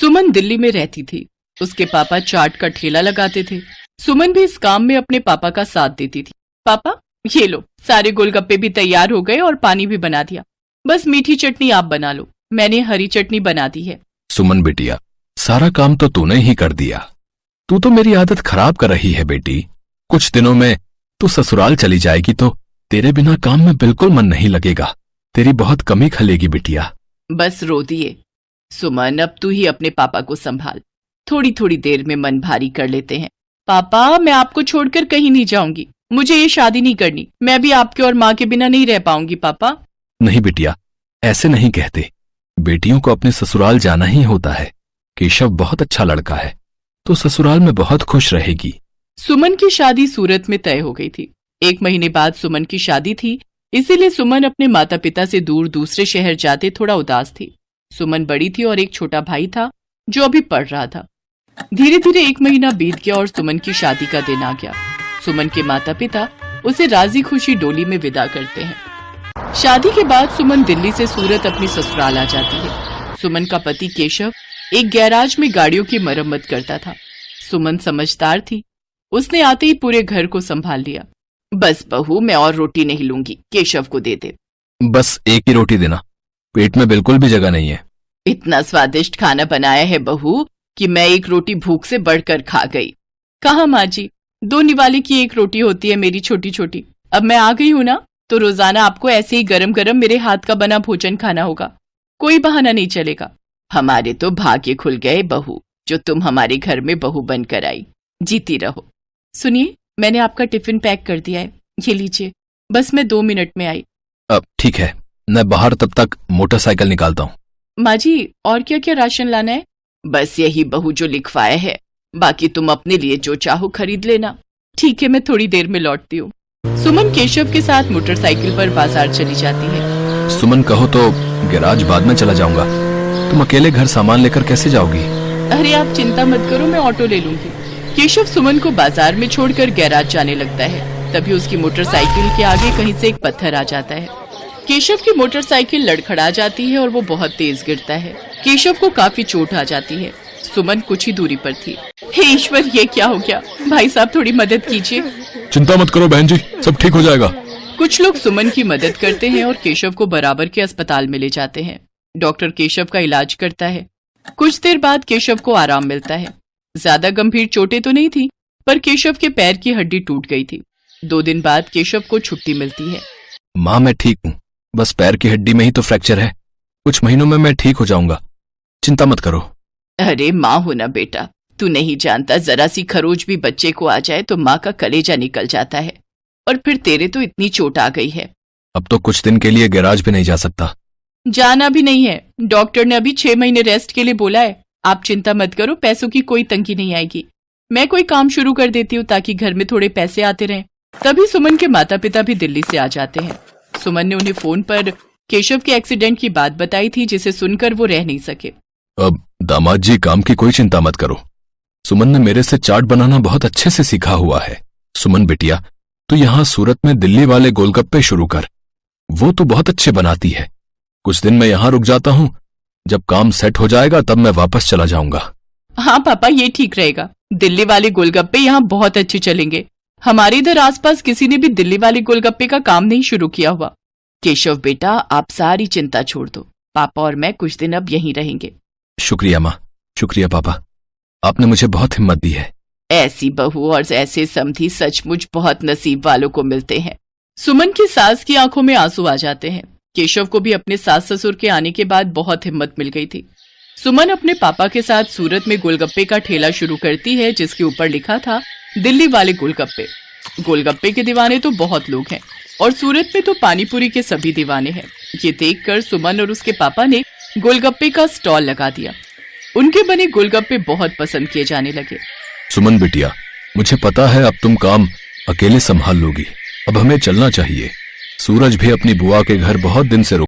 सुमन दिल्ली में रहती थी। उसके पापा चाट का ठेला लगाते थे। सुमन भी इस काम में अपने पापा का साथ देती थी। पापा, ये लो, सारे गोलगप्पे भी तैयार हो गए और पानी भी बना दिया। बस मीठी चटनी आप बना लो, मैंने हरी चटनी बना दी है। सुमन बिटिया, सारा काम तो तूने ही कर दिया। तू तो मेरी आदत खराब कर रही है बेटी। कुछ दिनों में तू ससुराल चली जाएगी तो तेरे बिना काम में बिल्कुल मन नहीं लगेगा। तेरी बहुत कमी खलेगी बिटिया। बस रो दिए। सुमन, अब तू ही अपने पापा को संभाल। थोड़ी थोड़ी देर में मन भारी कर लेते हैं। पापा, मैं आपको छोड़कर कहीं नहीं जाऊंगी। मुझे ये शादी नहीं करनी। मैं भी आपके और माँ के बिना नहीं रह पाऊंगी। पापा। नहीं बिटिया, ऐसे नहीं कहते। बेटियों को अपने ससुराल जाना ही होता है। केशव बहुत अच्छा लड़का है, तो ससुराल में बहुत खुश रहेगी। सुमन की शादी सूरत में तय हो गई थी। 1 महीने बाद सुमन की शादी थी, इसीलिए सुमन अपने माता पिता से दूर दूसरे शहर जाते थोड़ा उदास थी। सुमन बड़ी थी और एक छोटा भाई था जो अभी पढ़ रहा था। धीरे धीरे 1 महीना बीत गया और सुमन की शादी का दिन आ गया। सुमन के माता पिता उसे राजी खुशी डोली में विदा करते हैं। शादी के बाद सुमन दिल्ली से सूरत अपनी ससुराल आ जाती है। सुमन का पति केशव एक गैराज में गाड़ियों की मरम्मत करता था। सुमन समझदार थी, उसने आते ही पूरे घर को संभाल लिया। बस बहू, मैं और रोटी नहीं लूंगी, केशव को दे दे। बस एक ही रोटी देना, पेट में बिल्कुल भी जगह नहीं है। इतना स्वादिष्ट खाना बनाया है बहू कि मैं एक रोटी भूख से बढ़कर खा गई। कहा माँ जी, 2 निवाले की 1 रोटी होती है मेरी छोटी छोटी। अब मैं आ गई हूँ ना, तो रोजाना आपको ऐसे ही गरम गरम मेरे हाथ का बना भोजन खाना होगा। कोई बहाना नहीं चलेगा। हमारे तो भाग्य खुल गए बहू, जो तुम हमारे घर में बहू बनकर आई। जीती रहो। सुनिए, मैंने आपका टिफिन पैक कर दिया है, ये लीजिए। बस मैं 2 मिनट में आई। अब ठीक है, मैं बाहर तब तक मोटरसाइकिल निकालता हूँ। माँ जी, और क्या क्या राशन लाना है? बस यही बहू जो लिखवाया है, बाकी तुम अपने लिए जो चाहो खरीद लेना। ठीक है, मैं थोड़ी देर में लौटती हूँ। सुमन केशव के साथ मोटरसाइकिल पर बाजार चली जाती है। सुमन, कहो तो गैराज बाद में चला जाऊंगा। तुम अकेले घर सामान लेकर कैसे जाओगी? अरे आप चिंता मत करो, मैं ऑटो ले लूंगी। केशव सुमन को बाजार में छोड़कर गैराज जाने लगता है। तभी उसकी मोटरसाइकिल के आगे कहीं से एक पत्थर आ जाता है। केशव की मोटरसाइकिल लड़खड़ा जाती है और वो बहुत तेज गिरता है। केशव को काफी चोट आ जाती है। सुमन कुछ ही दूरी पर थी। हे ईश्वर, ये क्या हो गया? भाई साहब, थोड़ी मदद कीजिए। चिंता मत करो बहन जी, सब ठीक हो जाएगा। कुछ लोग सुमन की मदद करते हैं और केशव को बराबर के अस्पताल में ले जाते हैं। डॉक्टर केशव का इलाज करता है। कुछ देर बाद केशव को आराम मिलता है। ज्यादा गंभीर चोटें तो नहीं थी, पर केशव के पैर की हड्डी टूट गई थी। 2 दिन बाद केशव को छुट्टी मिलती है। माँ, मैं ठीक हूँ, बस पैर की हड्डी में ही तो फ्रैक्चर है। कुछ महीनों में मैं ठीक हो जाऊंगा, चिंता मत करो। अरे माँ हो ना बेटा, तू नहीं जानता, जरा सी खरोच भी बच्चे को आ जाए तो माँ का कलेजा निकल जाता है। और फिर तेरे तो इतनी चोट आ गई है। अब तो कुछ दिन के लिए गैराज भी नहीं जा सकता। जाना भी नहीं है, डॉक्टर ने अभी 6 महीने रेस्ट के लिए बोला है। आप चिंता मत करो, पैसों की कोई तंगी नहीं आएगी। मैं कोई काम शुरू कर देती हूँ ताकि घर में थोड़े पैसे आते रहें। तभी सुमन के माता पिता भी दिल्ली से आ जाते हैं। सुमन ने उन्हें फोन पर केशव के एक्सीडेंट की बात बताई थी, जिसे सुनकर वो रह नहीं सके। अब दामाद जी, काम की कोई चिंता मत करो। सुमन ने मेरे से चाट बनाना बहुत अच्छे से सीखा हुआ है। सुमन बिटिया, तू यहाँ सूरत में दिल्ली वाले गोलगप्पे शुरू कर, वो तो बहुत अच्छे बनाती है। कुछ दिन मैं यहाँ रुक जाता हूँ, जब काम सेट हो जाएगा तब मैं वापस चला जाऊंगा। हाँ पापा, ये ठीक रहेगा। दिल्ली वाले गोलगप्पे यहाँ बहुत अच्छे चलेंगे। हमारे इधर आसपास किसी ने भी दिल्ली वाले गोलगप्पे का काम नहीं शुरू किया हुआ। केशव बेटा, आप सारी चिंता छोड़ दो। पापा और मैं कुछ दिन अब यहीं रहेंगे। शुक्रिया माँ, शुक्रिया पापा, आपने मुझे बहुत हिम्मत दी है। ऐसी बहू और ऐसे समधी सचमुच बहुत नसीब वालों को मिलते हैं। सुमन की सास की आंखों में आंसू आ जाते हैं। केशव को भी अपने सास ससुर के आने के बाद बहुत हिम्मत मिल गई थी। सुमन अपने पापा के साथ सूरत में गोलगप्पे का ठेला शुरू करती है, जिसके ऊपर लिखा था दिल्ली वाले गोलगप्पे। गोलगप्पे के दीवाने तो बहुत लोग हैं और सूरत में तो पानीपुरी के सभी दीवाने हैं। ये देखकर सुमन और उसके पापा ने गोलगप्पे का स्टॉल लगा दिया। उनके बने गोलगप्पे बहुत पसंद किए जाने लगे। सुमन बिटिया, मुझे पता है अब तुम काम अकेले संभाल लोगी। अब हमें चलना चाहिए। सूरज भी अपनी बुआ के घर बहुत दिन से रुका